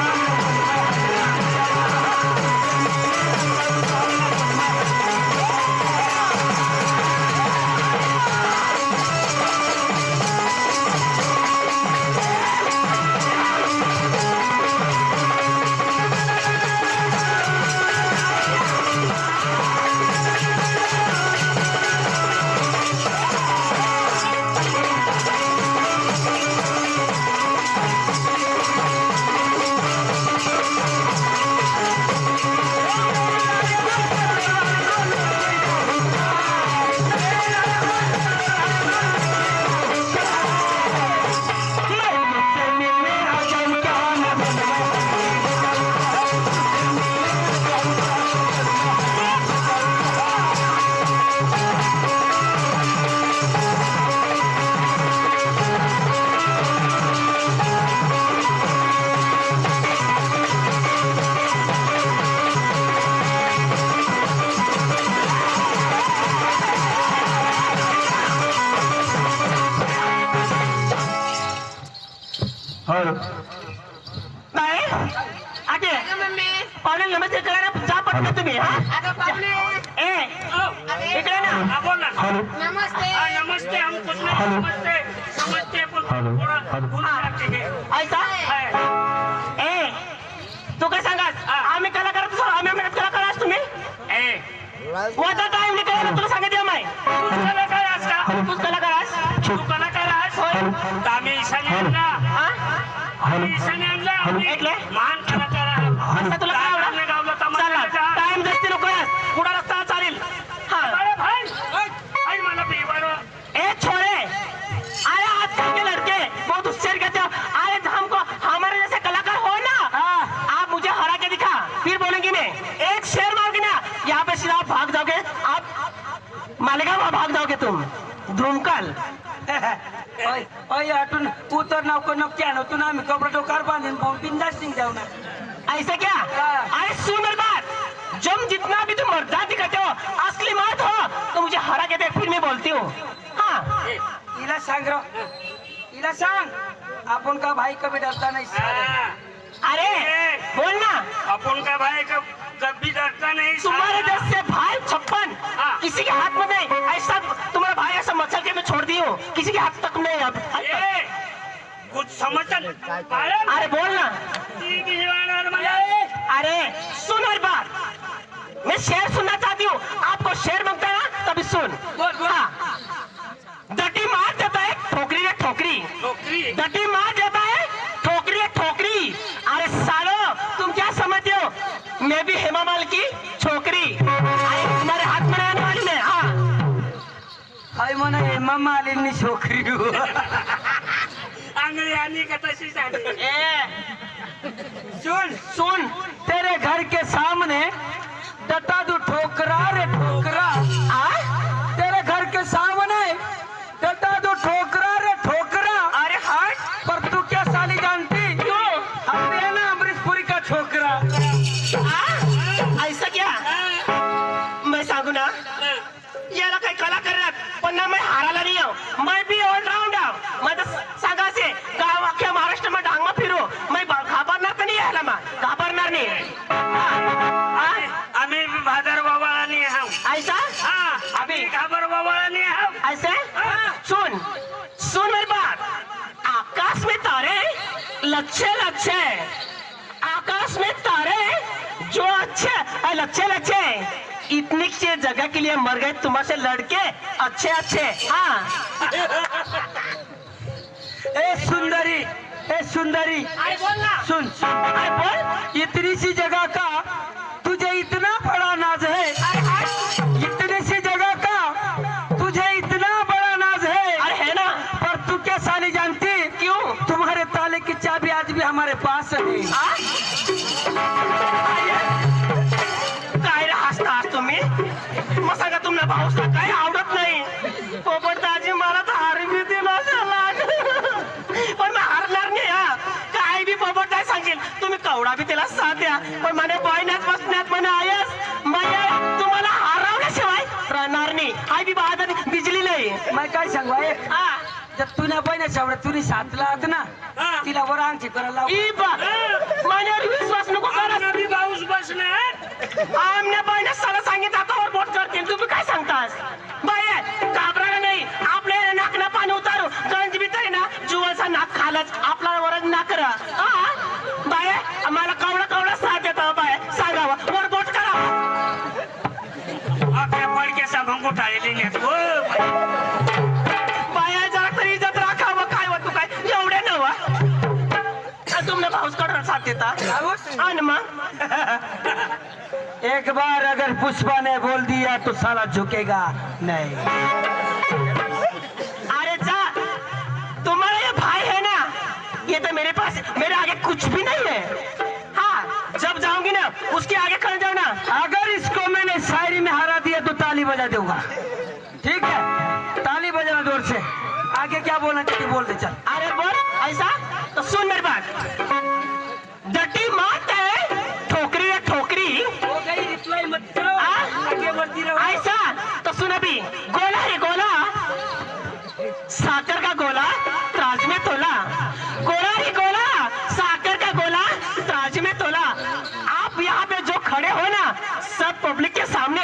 पाहुणे नमस्ते करायला जा पटकन तुम्ही हा अगं पाहुणे ए इकडे ना हा, बोल ना नमस्ते हा, नमस्ते हम कुछ नहीं नमस्ते नमस्ते पण थोडा बोलून लागते हे. ऐसा हाय. ए तू काय सांगास आम्ही कलाकार आम्ही मेहनत कलाकार आहेस तुम्ही ए वजा टाइम निघाला तुला सांगितलं माय तू कलाकार आहेस का तूच कलाकार आहेस तू कलाकार आहेस होय. तर आम्ही ईशाने आणला हा आम्ही ईशाने आणला आम्ही ऐकलंय? महान कलाकार आहे आता तुला काय आवडलं गावला चला तमाशा टाइम जास्ती नको आहेस पुढा रस्ता चालेल हा अरे भाई मला बेवार ए छोरे अरे आजकल के लड़के बहुत होशियार कहते हो अरे हमको हमारे जैसे कलाकार हो ना आप मुझे हरा के दिखा फिर बोलेंगे मैं एक शेर मारोगे ना यहाँ पे सीधा भाग जाओगे आप मालेगांव भाग जाओगे तुम धूमकल आठून उतर नको नक्की आणतो ना आम्ही कपडा टोकार बांधून बिंदास्टिंग जाऊ ना ऐसा क्या अरे सुन मेरी बात जब जितना भी तुम मर्दा दिखाते हो असली मर्द हो तो मुझे हरा के देख फिर मैं बोलती हूँ हाँ हिला सांग रो हिला सांग आपण का भाई कभी डरता नाही अरे बोल ना अपन का भाई कभी डरता नहीं तुम्हारे जैसे भाई 56 हाँ। किसी के हाथ में नहीं ऐसा तुम्हारा भाई ऐसा मचल के मैं छोड़ दी हूँ किसी के हाथ तक नहीं अब ए, कुछ समझता अरे बोल ना अरे सुन मेरी बात मैं शेर सुनना चाहती हूँ आपको शेर मांगता है ना तभी सुन बोल हाँ। डटी मार देता है ठोकरी रे ठोकरी नौकरी डटी मार देता है ठोकरी रे ठोकरी अरे सालो तुम क्या समझते हो मैं भी हेमा माल की छोकरी अरे तुम्हारे हाथ में रहने वाली मैं हाँ हाय म्हणा हेमा मालिनी छोकरी आंगळी आली का तशी झाली सुन सुन तेरे घर के सामने डटा दू ठोकरा रे ठोकरा तेरे घर के सामने डटा दू ठोकरा रे ठोकरा अरे हट पर तू क्या साली जानती क्यों हम है ना अमरीशपुरी का छोकरा ऐसा क्या मैं सांगू ना याला काही कला करणार पण ना मैं हाराला नाही आहो मैं भी ऑलराउंड आहो मैं तो सांगा से गाव अख्ख्या महाराष्ट्र में डांगमा फिरू मैं घाबरणार तर नाही यायला मग घाबरणार नाही आम्ही भादर बाबाला नाही आहो ऐसा हा आम्ही घाबर बाबाला नाही आहो ऐसे सुन सुन मेरी बात आकाश में तारे लच्छे लच्छे आकाश में तारे जो अच्छे लच्छे लच्छे इतनी से जगह के लिए मर गए तुम्हारे लड़के अच्छे अच्छे हाँ ए सुंदरी अरे बोल ना सुन अरे बोल इतनी सी जगह का तुझे इतना बड़ा नाज है अरे हट इतनी सी जगह का तुझे इतना बड़ा नाज है अरे है ना पर तू क्या साली जानती क्यों तुम्हारे ताले की चाबी आज भी हमारे पास है हाँ? काय रे हसता तुम्ही मग सांगा तुम्हाला भाऊसला काही आवडत नाही पोपटदाजी मला तर हार बी दिला पण मी हारणार नाही हा काय बी पोपटदाय सांगेल तुम्ही कवडा बी त्याला साथ द्या पण म्हणे बहिण्यात बसण्यात म्हणे आयस म्हणजे तुम्हाला हारवल्याशिवाय राहणार नाही आई बी बहादर बिजली नाही मैं काय सांगू आहे हा जब तूने बहिणी शेवड्या तुरी साथला आहात ना तिला वर अंगठी करायला लाव. ई बा माझ्यावर विश्वास नको करा आम्ही पाऊस बसणार आमने बाईने साला सांगितलं आता वर बोट करतील तुम्ही काय सांगतास बाई घाबरायला नाही आपले नाकना पाणी उतारू गंज बी तरी ना जुवलचा नाक खालच आपला वरच नाक करा बाय आम्हाला कवडा कवडा साथ देता बाय सांगावा वर बोट करा आपल्या पडक्याचा भंगूट आलेली बाया जरा तरी इज्जत राखावं काय व तू काय एवढे नवा तुमने भाऊस कडून साथ देता आणि मग एक बार अगर पुष्पा ने बोल दिया तो साला झुकेगा नहीं. अरे जा तुम्हारा ये भाई है ना ये तो मेरे पास मेरे आगे कुछ भी नहीं है हाँ जब जाऊंगी ना उसके आगे खड़े जाओ ना अगर इसको मैंने शायरी में हरा दिया तो ताली बजा दूंगा. ठीक है ताली बजाना जोर से. आगे क्या बोलना चाहिए बोल दे चल. अरे बोल ऐसा तो सुन मेरी बात डटी मात है ठोकरी है ठोकरी हो गई रिप्लाई मत करो. आगे बढ़ती रहो. ऐसा तो सुन अभी गोला है गोला साकर का गोला त्राज में तोला गोला ही गोला साकर का गोला त्राज में तोला आप यहाँ पे साथ पब्लिक के सामने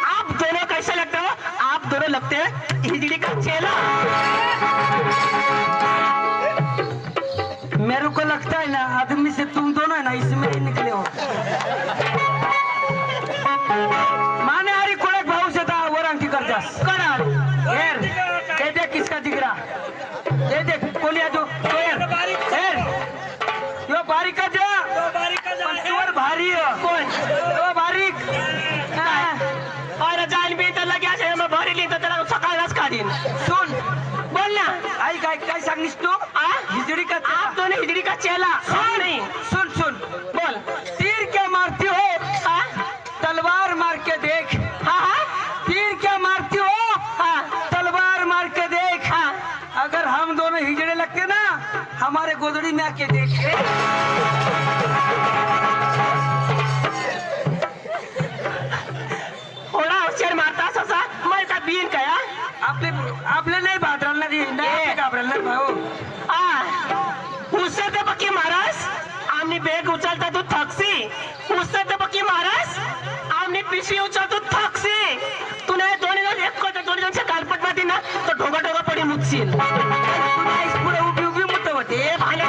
आप दोनों कैसे लगते हो? आप दोनों लगते हैं हिजड़ी का चेला। मेरे को लगता है ना आदमी से तुम दोनों है ना इसमें ही निकले हो। माने आरी कोड़क भाऊ से था वो रंग की कर जास करार यार ये देख किसका दिख रहा ये देख कोलिया जो तो यार यो बारीक का जा पंचवर भारी है कौन वो बारीक और जान भी तो लग्या छे मैं भरी ली तो तेरा सकाळच काढीन। सुन बोल ना। आई काय सांगनीस तू हिजड़ी का आप दोनों हिजड़ी का चेला। सुन नहीं सुन सुन बोल। तीर क्या मारती हो तलवार मार के देख तीर क्या मारती हो तलवार मार के देख अगर हम दोनों हिजड़े लगते ना हमारे गोदड़ी में आके देख थोडा अक्षर मारतास असा मैं का बीन काय आपले आपले नाही भादराला नाही घाबरायला नाही भाऊ उससे ते बकी महाराज आमनी बेग उचलता तू थकसी उससे ते बकी महाराज आमनी पिशवी उचलतो थकसी तूने दोन्ही जण एक कोट दोन्ही जणच्या गालपट माती ना तो ढोगा ढोगा पडी मुतशील पुढे उभी उभी मुद्दा होते ए भाले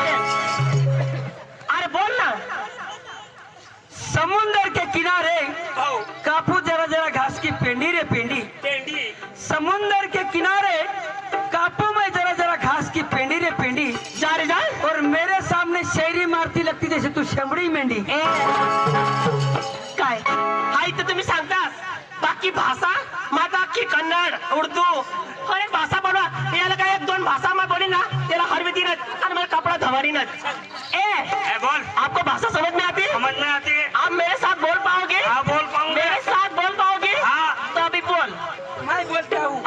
अरे बोल ना समुंदर के किनारे कापू जरा जरा घास की पेंडी रे पेंडी समुंदर के किनारे कापू में जरा जरा घास की पेंडी रे पेंडी जा रे जा और मेरे सामने शेरी मारती लगती जैसे तू शेमड़ी मेंढी ए काय हाय तर तुम्ही सांगतास बाकी भाषा माझा की कन्नड उर्दू हर एक भाषा बनवा याला काय एक दोन भाषा में बोली ना त्याला हरवी दिनच आणि मला कपडा धवारीनच ए बोल आपको भाषा समझ में आती है? समझ में आती है। आप मेरे साथ बोल पाओगे? हाँ बोल पाऊंगा। मेरे साथ बोल पाओगे? हाँ। तो अभी बोल मैं बोलता हूँ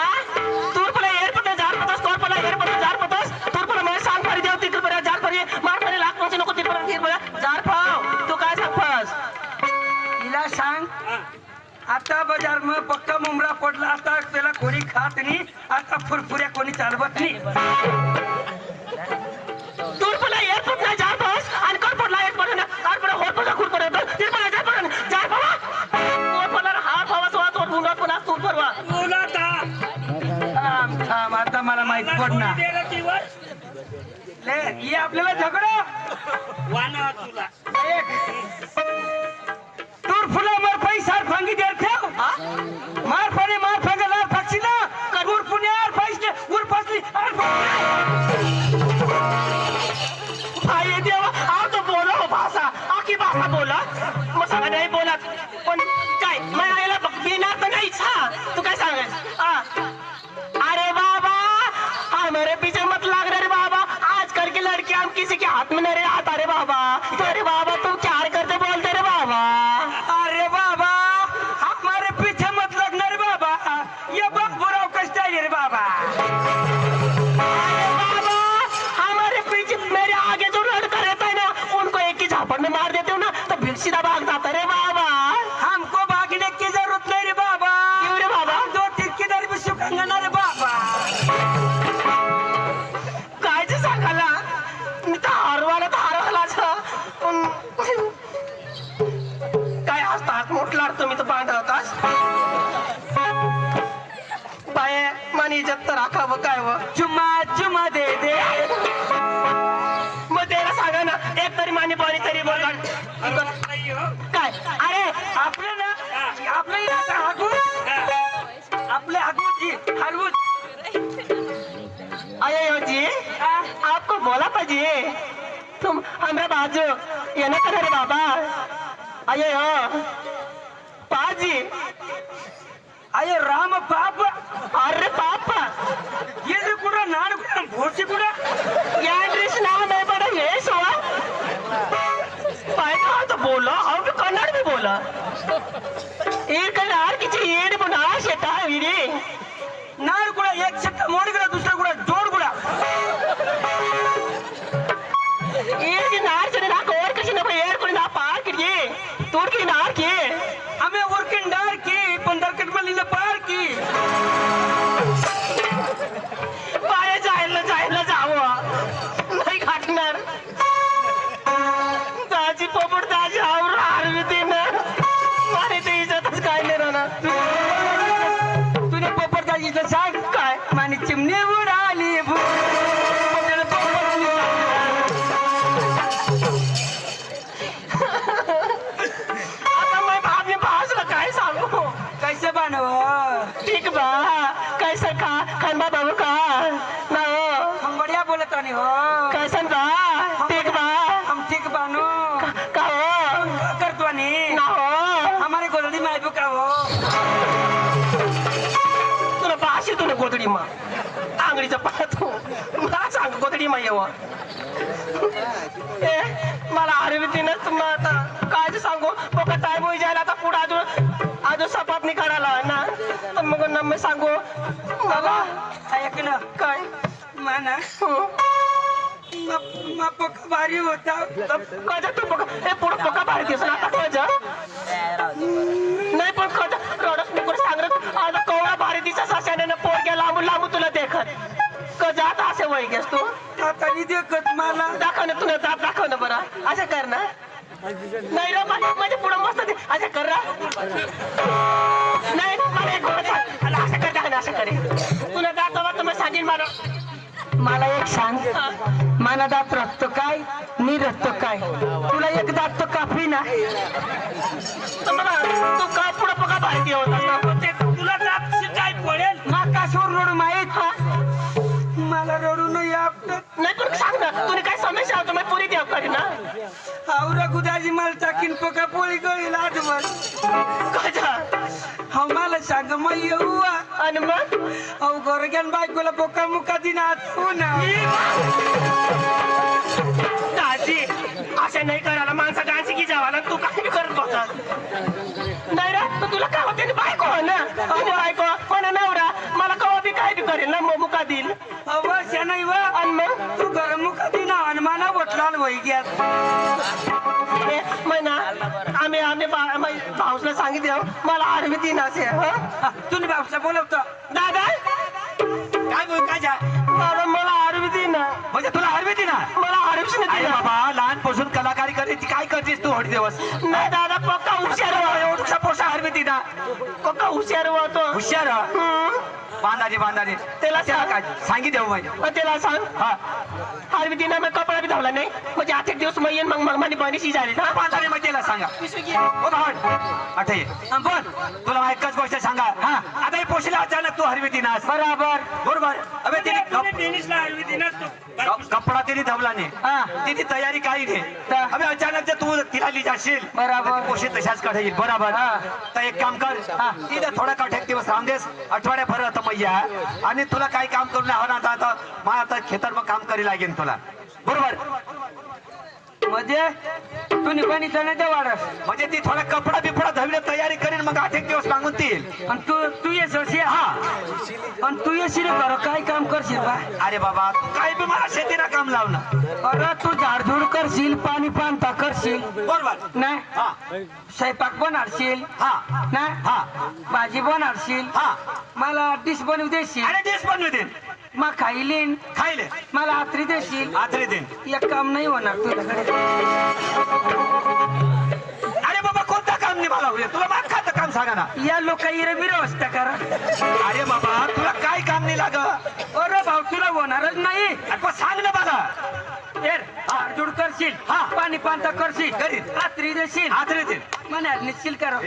तूर पला एअरपोर्ट जार पतस तोर पला एअरपोर्ट जार पतस तूर पला मैं सांग भरी देव तिकल बरा जार भरी मार परे लाख पोचे नको तिकल तीर बरा जार पाव तू काय सांगतस हिला सांग आता बाजार में पक्का मुमरा पडला आता त्याला कोणी खात नाही आता फुरफुऱ्या कोणी चालवत नाही तूर पला एअरपोर्ट ना जार पास आणि कोण पडला एअरपोर्ट ना कार पडा होर पडा खुर पडा तीर पला जार पडा जार पावा तोर पला हात पावा सवा तोर गुंडा पुन्हा तूर परवा बोला था थांब थांब आता मला माहित पडणार दिलं की वर ले ये आपल्याला झगडं वाना तुला तूर फुला मार पैसा फांगी देर ठेव मार फणे मार फंगला फाक्षी ना कूर पुण्यार पैसे उर फसली भाई देवा आप तो बोलो भाषा आखी भाषा बोला मग सगळं नाही बोलत पण काय मैं आईला बिना तर नाहीच तू काय सांगेस अरे बाबा हमारे पीछे मत लाग रहे बाबा आजकल की लड़की हम किसी के हाथ में नहीं आता रे बाबा अरे बाबा तुम क्या करते बोलते रे बाबा अरे बाबा हमारे पीछे मत लगना रे बाबा ये बात बुरा कष्ट है रे बाबा अरे बाबा हमारे पीछे मेरे आगे जो लड़का रहता है ना उनको एक ही झापड़ में मार देते हो ना तो फिर सीधा भाग जाता रे बाबा हमको भागने की जरूरत नहीं रे बाबा क्यों रे बाबा हम दो तीर की दर भी सुखेंगे ना रे बाबा काय जे सांगायला मी तर हरवालाच काय असतात मोठलाड तुम्ही तर बांधा होतास बाय मानी इज्जत तर राखावं काय व चुमा चुमा दे दे मग त्याला सांगा ना एक तरी मानी पाणी तरी बोल काय अरे आपले ना आपले आपले हरवूज अयो जी आपको बोला पाहिजे तुम हमरा बाजू येणं का रे बाबा अयो पाजी अये राम पाप अरे पापा ये जो कुड़ा नान कुड़ा भोसी कुड़ा या ड्रेस नाव नाही पडा हे सोळा पाय तो बोला और भी कन्नड़ भी बोला एक कन्नड़ किसी येड बना शेता वीरे नान कुड़ा एक शब्द मोड़ कुड़ा दूसरा कुड़ा जोड़ कुड़ा एक नार चने ना कोर किसी ने एयर कोई ना पार किए तोड़ के नार किए हमें वर्किंग डार की 15 कटमली ने पार की पाय जायला जावं नाही खाटणार दाजी पोपट दाजी आवर आरवी दिन मारे ते इज्जत बघितलं सांग काय माने चिमणी उडाली आता मैं भाभी भासला काय सांगू कैसे बनव ठीक बा कैसा का खंबा बाबू का ना हम बढ़िया बोलत नहीं हो कैसन बा ठीक बा हम ठीक बानो का हो कर तो नहीं ना हो हमारे गोदड़ी में आइबो का हो तुला भाषी तुला गोदडी मा आंगडीचं पाहतो मला सांग गोदडी मा येव ए मला आरवीती ना तुम्हाला आता काय सांगू बघा टाइम होई जायला आता पुढे अजून सपात नाही करायला ना तर मग नम्मे सांगू मला ऐक ना काय माना पक भारी होता कजा तू बघा हे पुढे बघा भारी दिसत आता कजा नाही पण कजा रडत नको सांगत आता कवळा भारी दिसत अशाने पोरग्या लांबून लांबून तुला देखत कजा आता असे वय गेस तू आता नाही देखत मला दाखव ना तुला दात दाखव ना बरं असं कर ना नाही रे माझ्या पुढे मस्त असं कर ना नाही मला एक गोष्ट सांग आणि असं कर ना असं करे तुला दात तर मग सांगेन मला मला एक सांग माना दात रखतो काय मी रखतो काय तुला एक दात तो काफी ना तर मला तू काय पुढे बघा माहिती होता ते तुला जात काय पडेल माका सोर रडू माहित मला रडू नाही आपटत नाही पण सांग ना तुला काय समस्या होतो मी पुरी देव करी ना आवरा गुदाजी मला टाकीन पका पोळी गळी लाटवर कजा हा मला सांग मग येऊ आणि मग अहो गोरग्यान बायकोला बोका मुका दिन आठवू ना दाजी अशा नाही करायला माणसा डान्स की जावाला तू काय करत बसला नाही रे तर तुला काय होते बायको हो ना अहो बायको पण नवरा मला कवा बी काय बी करेल ना मग मुका देईल अवश्य नाही व आणि मग तू घर मुका दिन हनुमाना बटलाल वही घ्या महिना आम्ही भाऊसला सांगितलं मला आरवी तीन असे तुम्ही बापसा बोलवतो दादा काय बोल काय जा दादा मला आरवी तीन म्हणजे तुला हरवी ना मला आरक्षण अरे बाबा लहानपासून कलाकारी करते काय करतेस तू हट दिवस नाही दादा पक्का हुशार एवढा पोषा हरवी ना पक्का हुशार होतो हुशार बांधाजे त्याला त्याला काय सांगितलं माहिती त्याला सांग हा आरवी तीन मी कपडा बी धावला नाही म्हणजे आठ एक दिवस मग येईन मग माझी बनीशी झाली ना बांधाजे मग त्याला सांगा हो भावड आठे बोल तुला एकच गोष्ट सांगा हा आता हे पोशीला अचानक तू हरवी दिनास बराबर बरोबर अबे तिने टेनिसला हरवी दिनास तू कपडा तिने धवला नाही हा तिची तयारी काही नाही अबे अचानक जर तू तिला जाशील बराबर. पोशी तशाच काढे येईल बरोबर तर एक काम कर तिथं थोडा काठ एक दिवस राहून देस आठवड्या भर आता मैया आणि तुला काही काम करून हवं ना आता मग आता खेतर मग काम करी लागेल तुला बरोबर म्हणजे तुम्ही पण इथं नाही वाढस म्हणजे ती थोडा कपडा बिपडा धवले तयारी करेन मग 8 एक दिवस मागून ती आणि तू येशील हा आणि तू येशील बरं काय काम करशील बा अरे बाबा तू काय बी मला शेतीला काम लावणं अरे तू झाडझूड करशील पाणी पाणता करशील बरोबर नाही हा स्वयंपाक बनवशील हा नाही हा भाजी बनवशील हा मला डिश बनवू देशील अरे देश बनवू दे मग खाईलीन खायले मला आत्री देशील आदरे दे एक काम नाही होणार तुझ्याकडे अरे बाबा कोणता काम नाही मला होईल तुला माग खातं काम सांगा ना या लोक व्यवस्था करा अरे बाबा तुला काय काम नाही लाग अरे भाऊ तुला होणारच नाही पण सांग ना मला झाडझूड करशील हा. पाणी पाणता करशील करीन. आत्री देशील आदरे दे मला निश्चिल करा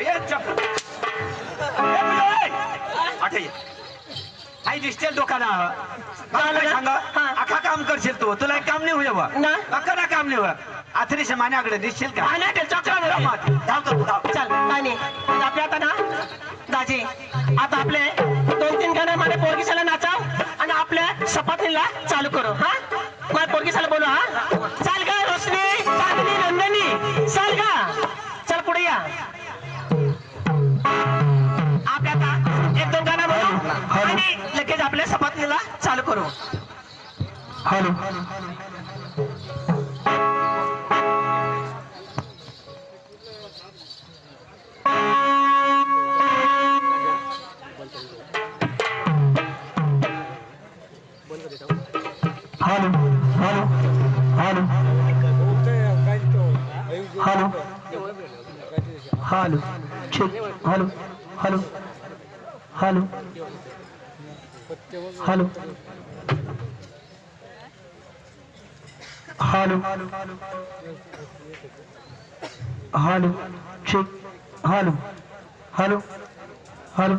आठे आई दिसतील लोकांना सांगा अख्खा काम करशील तू तुला एक काम नाही होईल ना. अख्खा ना काम नाही होईल आथरी मान्याकडे दिसशील का चल काय नाही आपले आता ना दाजी आता आपले 2-3 गाणे मला पोरगीसाला नाचाव आणि आपल्या शपथीला चालू करू हा मला पोरगीसाला बोलू हा चाल का रोशनी चांदनी नंदनी चाल का चल पुढे या आपल्या आता 1-2 गाणं म्हणू आणि लगेच आपल्या शपथीला चालू करू hello hello hello hello hello hello ठीक hello hello hello hello hello hello check hello hello hello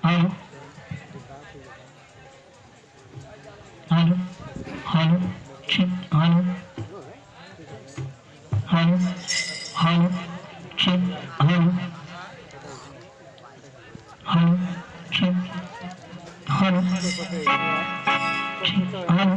hello hello hello check hello hello hello check hello hello check hello check hello